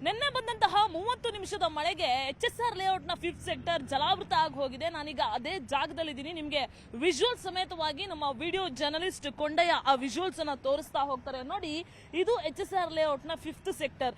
ನಿನ್ನೆ ಬಂದಂತಹ 30 ನಿಮಿಷದ ಮಳೆಗೆ HSR ಲೇಔಟ್ ನ 5th ಸೆಕ್ಟರ್ ಜಲಾವೃತ ಆಗಿ ಹೋಗಿದೆ. ನಾನೀಗ ಅದೇ ಜಾಗದಲ್ಲಿದ್ದೀನಿ. ನಿಮಗೆ ವಿಜುವಲ್ ಸಮೇತವಾಗಿ ನಮ್ಮ ವಿಡಿಯೋ ಜರ್ನಲಿಸ್ಟ್ ಕೊಂಡಯ್ಯ ಆ ವಿಜುವಲ್ಸ್ ಅನ್ನ ತೋರಿಸ್ತಾ ಹೋಗ್ತಾರೆ. ನೋಡಿ, ಇದು HSR ಲೇಔಟ್ ನ 5th ಸೆಕ್ಟರ್.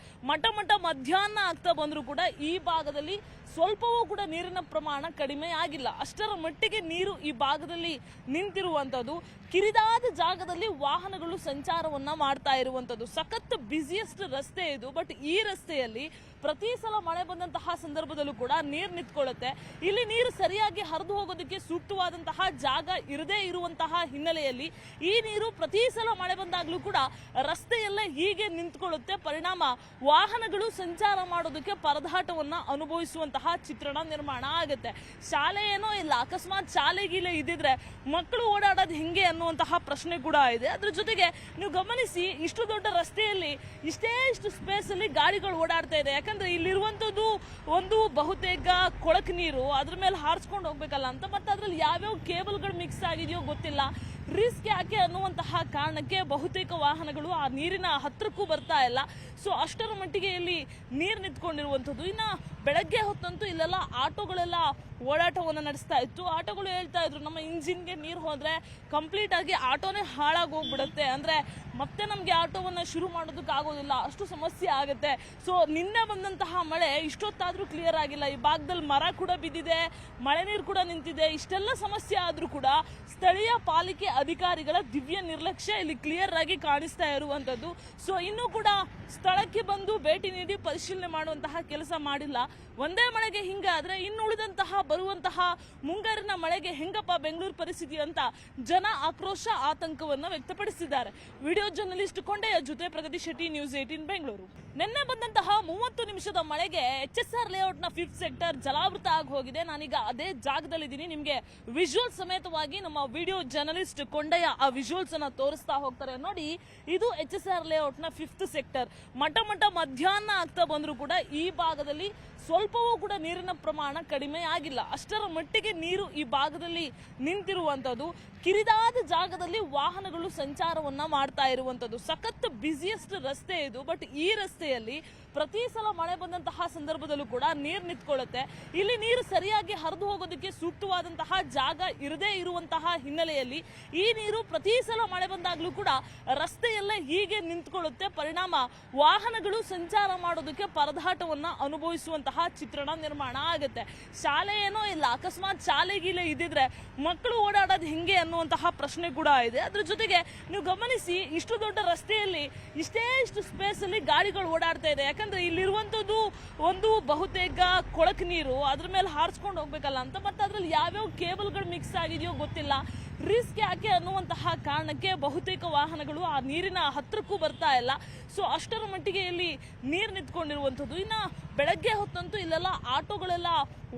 ಮಧ್ಯಾಹ್ನ ಆಗ್ತಾ ಬಂದ್ರು ಕೂಡ ಈ ಭಾಗದಲ್ಲಿ ಸ್ವಲ್ಪವೂ ಕೂಡ ನೀರಿನ ಪ್ರಮಾಣ ಕಡಿಮೆ ಆಗಿಲ್ಲ. ಅಷ್ಟರ ಮಟ್ಟಿಗೆ ನೀರು ಈ ಭಾಗದಲ್ಲಿ ನಿಂತಿರುವಂತದ್ದು. ಕಿರಿದಾದ ಜಾಗದಲ್ಲಿ ವಾಹನಗಳು ಸಂಚಾರವನ್ನ ಮಾಡ್ತಾ ಇರುವಂತದ್ದು. ಸಖತ್ ಬ್ಯುಸಿಯೆಸ್ಟ್ ರಸ್ತೆ ಇದು. ಬಟ್ ಈ ರಸ್ತೆಯಲ್ಲಿ ಪ್ರತಿ ಸಲ ಮಳೆ ಬಂದಂತಹ ಸಂದರ್ಭದಲ್ಲೂ ಕೂಡ ನೀರು ನಿಂತ್ಕೊಳ್ಳುತ್ತೆ. ಇಲ್ಲಿ ನೀರು ಸರಿಯಾಗಿ ಹರಿದು ಹೋಗೋದಕ್ಕೆ ಸೂಕ್ತವಾದಂತಹ ಜಾಗ ಇರದೇ ಇರುವಂತಹ ಹಿನ್ನೆಲೆಯಲ್ಲಿ ಈ ನೀರು ಪ್ರತಿ ಸಲ ಮಳೆ ಬಂದಾಗ್ಲೂ ಕೂಡ ರಸ್ತೆಯಲ್ಲೇ ಹೀಗೆ ನಿಂತ್ಕೊಳ್ಳುತ್ತೆ. ಪರಿಣಾಮ ವಾಹನಗಳು ಸಂಚಾರ ಮಾಡೋದಕ್ಕೆ ಪರದಾಟವನ್ನ ಅನುಭವಿಸುವಂತಹ ಚಿತ್ರಣ ನಿರ್ಮಾಣ ಆಗುತ್ತೆ. ಶಾಲೆ ಏನೋ ಇಲ್ಲ, ಅಕಸ್ಮಾತ್ ಶಾಲೆ ಗೀಲೆ ಇದ್ದಿದ್ರೆ ಮಕ್ಕಳು ಓಡಾಡೋದು ಹೆಂಗೆ ಅನ್ನುವಂತಹ ಪ್ರಶ್ನೆ ಕೂಡ ಇದೆ. ಅದ್ರ ಜೊತೆಗೆ ನೀವು ಗಮನಿಸಿ, ಇಷ್ಟು ದೊಡ್ಡ ರಸ್ತೆಯಲ್ಲಿ ಇಷ್ಟು ಸ್ಪೇಸ್ ಅಲ್ಲಿ ಗಾಡಿಗಳು ಓಡಾಡ್ತಾ ಇದೆ. ಯಾಕಂದ್ರೆ ಇಲ್ಲಿರುವಂತದ್ದು ಒಂದು ಬಹುತೇಕ ಕೊಳಕು ನೀರು, ಅದ್ರ ಮೇಲೆ ಹಾರಿಸ್ಕೊಂಡು ಹೋಗ್ಬೇಕಲ್ಲ ಅಂತ. ಮತ್ತೆ ಅದ್ರಲ್ಲಿ ಯಾವ್ಯಾವ ಕೇಬಲ್ಗಳು ಮಿಕ್ಸ್ ಆಗಿದೆಯೋ ಗೊತ್ತಿಲ್ಲ. ರಿಸ್ಕ್ ಯಾಕೆ ಅನ್ನುವಂತಹ ಕಾರಣಕ್ಕೆ ಬಹುತೇಕ ವಾಹನಗಳು ಆ ನೀರಿನ ಹತ್ರಕ್ಕೂ ಬರ್ತಾ ಇಲ್ಲ. ಸೊ ಅಷ್ಟರ ಮಟ್ಟಿಗೆ ಇಲ್ಲಿ ನೀರು ನಿಂತ್ಕೊಂಡಿರುವಂಥದ್ದು. ಇನ್ನ ಬೆಳಗ್ಗೆ ಹೊತ್ತಂತೂ ಇಲ್ಲೆಲ್ಲ ಆಟೋಗಳೆಲ್ಲ ಓಡಾಟವನ್ನು ನಡೆಸ್ತಾ ಇತ್ತು. ಆಟೋಗಳು ಹೇಳ್ತಾ ಇದ್ರು, ನಮ್ಮ ಇಂಜಿನ್ಗೆ ನೀರು ಹೋದ್ರೆ ಕಂಪ್ಲೀಟ್ ಆಗಿ ಆಟೋನೇ ಹಾಳಾಗಿ ಹೋಗ್ಬಿಡುತ್ತೆ, ಅಂದ್ರೆ ಮತ್ತೆ ನಮ್ಗೆ ಆಟೋವನ್ನ ಶುರು ಮಾಡೋದಕ್ಕೆ ಆಗೋದಿಲ್ಲ, ಅಷ್ಟು ಸಮಸ್ಯೆ ಆಗುತ್ತೆ. ಸೊ ನಿನ್ನೆ ಬಂದಂತಹ ಮಳೆ ಇಷ್ಟೊತ್ತಾದ್ರೂ ಕ್ಲಿಯರ್ ಆಗಿಲ್ಲ. ಈ ಭಾಗದಲ್ಲಿ ಮರ ಕೂಡ ಬಿದ್ದಿದೆ, ಮಳೆ ನೀರು ಕೂಡ ನಿಂತಿದೆ. ಇಷ್ಟೆಲ್ಲ ಸಮಸ್ಯೆ ಆದ್ರೂ ಕೂಡ ಸ್ಥಳೀಯ ಪಾಲಿಕೆ ಅಧಿಕಾರಿಗಳ ದಿವ್ಯ ನಿರ್ಲಕ್ಷ್ಯ ಇಲ್ಲಿ ಕ್ಲಿಯರ್ ಆಗಿ ಕಾಣಿಸ್ತಾ ಇರುವಂತದ್ದು. ಸೊ ಇನ್ನೂ ಕೂಡ ಸ್ಥಳಕ್ಕೆ ಬಂದು ಭೇಟಿ ನೀಡಿ ಪರಿಶೀಲನೆ ಮಾಡುವಂತಹ ಕೆಲಸ ಮಾಡಿಲ್ಲ. ಒಂದೇ ಮಳೆಗೆ ಹಿಂಗಾದ್ರೆ ಇನ್ನು ಉಳಿದಂತಹ ಬರುವಂತಹ ಮುಂಗಾರಿನ ಮಳೆಗೆ ಹೆಂಗಪ್ಪ ಬೆಂಗಳೂರು ಪರಿಸ್ಥಿತಿ ಅಂತ ಜನ ಆಕ್ರೋಶ ಆತಂಕವನ್ನ ವ್ಯಕ್ತಪಡಿಸಿದ್ದಾರೆ. ವಿಡಿಯೋ ಜರ್ನಲಿಸ್ಟ್ ಕೊಂಡಯ್ಯ ಜೊತೆ ಪ್ರಗತಿ ಶೆಟ್ಟಿ, ನ್ಯೂಸ್ 18 ಬೆಂಗಳೂರು. ನಿನ್ನೆ ಬಂದಂತಹ 30 ನಿಮಿಷದ ಮಳೆಗೆ HSR ಲೇಔಟ್ ನ 5th ಸೆಕ್ಟರ್ ಜಲಾವೃತ ಆಗಿ ಹೋಗಿದೆ. ನಾನೀಗ ಅದೇ ಜಾಗದಲ್ಲಿದ್ದೀನಿ. ನಿಮಗೆ ವಿಜುವಲ್ ಸಮೇತವಾಗಿ ನಮ್ಮ ವಿಡಿಯೋ ಜರ್ನಲಿಸ್ಟ್ ಕೊಂಡಯ್ಯ ಆ ವಿಜುವಲ್ಸ್ ಅನ್ನ ತೋರಿಸ್ತಾ ಹೋಗ್ತಾರೆ. ನೋಡಿ, ಇದು HSR ಲೇಔಟ್ ನ 5th ಸೆಕ್ಟರ್. ಮಧ್ಯಾಹ್ನ ಆಗ್ತಾ ಬಂದ್ರು ಕೂಡ ಈ ಭಾಗದಲ್ಲಿ ಸ್ವಲ್ಪವೂ ಕೂಡ ನೀರಿನ ಪ್ರಮಾಣ ಕಡಿಮೆ ಆಗಿಲ್ಲ. ಅಷ್ಟರ ಮಟ್ಟಿಗೆ ನೀರು ಈ ಭಾಗದಲ್ಲಿ ನಿಂತಿರುವಂತದ್ದು. ಕಿರಿದಾದ ಜಾಗದಲ್ಲಿ ವಾಹನಗಳು ಸಂಚಾರವನ್ನ ಮಾಡ್ತಾ ಇರುವಂತದ್ದು. ಸಖತ್ ಬ್ಯುಸಿಯೆಸ್ಟ್ ರಸ್ತೆ ಇದು. ಬಟ್ ಈ ರಸ್ತೆಯಲ್ಲಿ ಪ್ರತಿ ಸಲ ಮಳೆ ಬಂದಂತಹ ಸಂದರ್ಭದಲ್ಲೂ ಕೂಡ ನೀರು ನಿಂತ್ಕೊಳ್ಳುತ್ತೆ. ಇಲ್ಲಿ ನೀರು ಸರಿಯಾಗಿ ಹರಿದು ಹೋಗೋದಕ್ಕೆ ಸೂಕ್ತವಾದಂತಹ ಜಾಗ ಇರದೇ ಇರುವಂತಹ ಹಿನ್ನೆಲೆಯಲ್ಲಿ ಈ ನೀರು ಪ್ರತಿ ಸಲ ಮಳೆ ಬಂದಾಗ್ಲೂ ಕೂಡ ರಸ್ತೆಯಲ್ಲೇ ಹೀಗೆ ನಿಂತ್ಕೊಳ್ಳುತ್ತೆ. ಪರಿಣಾಮ ವಾಹನಗಳು ಸಂಚಾರ ಮಾಡೋದಕ್ಕೆ ಪರದಾಟವನ್ನ ಅನುಭವಿಸುವಂತಹ ಚಿತ್ರಣ ನಿರ್ಮಾಣ ಆಗುತ್ತೆ. ಶಾಲೆ ಏನೋ ಇಲ್ಲ, ಅಕಸ್ಮಾತ್ ಶಾಲೆ ಗೀಲೆ ಇದ್ದಿದ್ರೆ ಮಕ್ಕಳು ಓಡಾಡೋದು ಹೆಂಗೆ ಅನ್ನುವಂತಹ ಪ್ರಶ್ನೆ ಕೂಡ ಇದೆ. ಅದ್ರ ಜೊತೆಗೆ ನೀವು ಗಮನಿಸಿ, ಇಷ್ಟು ದೊಡ್ಡ ರಸ್ತೆಯಲ್ಲಿ ಇಷ್ಟು ಸ್ಪೇಸ್ ಅಲ್ಲಿ ಗಾಡಿಗಳು ಓಡಾಡ್ತಾ ಇದೆ. ಯಾಕಂದ್ರೆ ಇಲ್ಲಿರುವಂತದ್ದು ಒಂದು ಬಹುತೇಕ ಕೊಳಕು ನೀರು, ಅದ್ರ ಮೇಲೆ ಹಾರಿಸ್ಕೊಂಡು ಹೋಗ್ಬೇಕಲ್ಲ ಅಂತ. ಮತ್ತೆ ಅದ್ರಲ್ಲಿ ಯಾವ್ಯಾವ ಕೇಬಲ್ಗಳು ಮಿಕ್ಸ್ ಆಗಿದೆಯೋ ಗೊತ್ತಿಲ್ಲ. ರಿಸ್ಕ್ ಯಾಕೆ ಅನ್ನುವಂತಹ ಕಾರಣಕ್ಕೆ ಬಹುತೇಕ ವಾಹನಗಳು ಆ ನೀರಿನ ಹತ್ರಕ್ಕೂ ಬರ್ತಾ ಇಲ್ಲ. ಸೊ ಅಷ್ಟರ ಮಟ್ಟಿಗೆ ಇಲ್ಲಿ ನೀರು ನಿಂತ್ಕೊಂಡಿರುವಂಥದ್ದು. ಇನ್ನ ಬೆಳಗ್ಗೆ ಹೊತ್ತಂತೂ ಇಲ್ಲೆಲ್ಲ ಆಟೋಗಳೆಲ್ಲ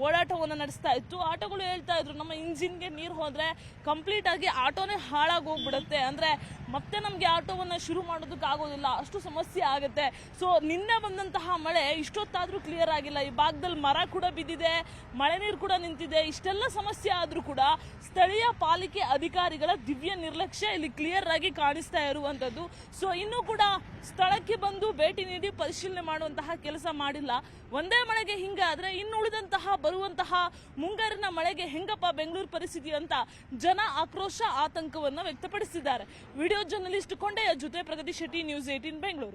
ಓಡಾಟವನ್ನು ನಡೆಸ್ತಾ ಇತ್ತು. ಆಟೋಗಳು ಹೇಳ್ತಾ ಇದ್ರು, ನಮ್ಮ ಇಂಜಿನ್ಗೆ ನೀರು ಹೋದ್ರೆ ಕಂಪ್ಲೀಟ್ ಆಗಿ ಆಟೋನೇ ಹಾಳಾಗಿ ಹೋಗ್ಬಿಡುತ್ತೆ, ಅಂದ್ರೆ ಮತ್ತೆ ನಮ್ಗೆ ಆಟೋವನ್ನ ಶುರು ಮಾಡೋದಕ್ಕೆ ಆಗೋದಿಲ್ಲ, ಅಷ್ಟು ಸಮಸ್ಯೆ ಆಗುತ್ತೆ. ಸೊ ನಿನ್ನೆ ಬಂದಂತಹ ಮಳೆ ಇಷ್ಟೊತ್ತಾದ್ರೂ ಕ್ಲಿಯರ್ ಆಗಿಲ್ಲ. ಈ ಭಾಗದಲ್ಲಿ ಮರ ಕೂಡ ಬಿದ್ದಿದೆ, ಮಳೆ ನೀರು ಕೂಡ ನಿಂತಿದೆ. ಇಷ್ಟೆಲ್ಲ ಸಮಸ್ಯೆ ಆದ್ರೂ ಕೂಡ ಸ್ಥಳೀಯ ಪಾಲಿಕೆ ಅಧಿಕಾರಿಗಳ ದಿವ್ಯ ನಿರ್ಲಕ್ಷ್ಯ ಇಲ್ಲಿ ಕ್ಲಿಯರ್ ಆಗಿ ಕಾಣಿಸ್ತಾ ಇರುವಂತದ್ದು. ಸೊ ಇನ್ನೂ ಕೂಡ ಸ್ಥಳಕ್ಕೆ ಬಂದು ಭೇಟಿ ನೀಡಿ ಪರಿಶೀಲನೆ ಮಾಡುವಂತಹ ಕೆಲಸ ಮಾಡಿಲ್ಲ. ಒಂದೇ ಮಳೆಗೆ ಹಿಂಗಾದ್ರೆ ಇನ್ನು ಉಳಿದಂತಹ ಬರುವಂತಹ ಮುಂಗಾರಿನ ಮಳೆಗೆ ಹೆಂಗಪ್ಪ ಬೆಂಗಳೂರು ಪರಿಸ್ಥಿತಿ ಅಂತ ಜನ ಆಕ್ರೋಶ ಆತಂಕವನ್ನ ವ್ಯಕ್ತಪಡಿಸಿದ್ದಾರೆ. ವಿಡಿಯೋ ಜರ್ನಲಿಸ್ಟ್ ಕೊಂಡಯ್ಯ ಜೊತೆ ಪ್ರಗತಿ ಶೆಟ್ಟಿ, ನ್ಯೂಸ್ 18 ಬೆಂಗಳೂರು.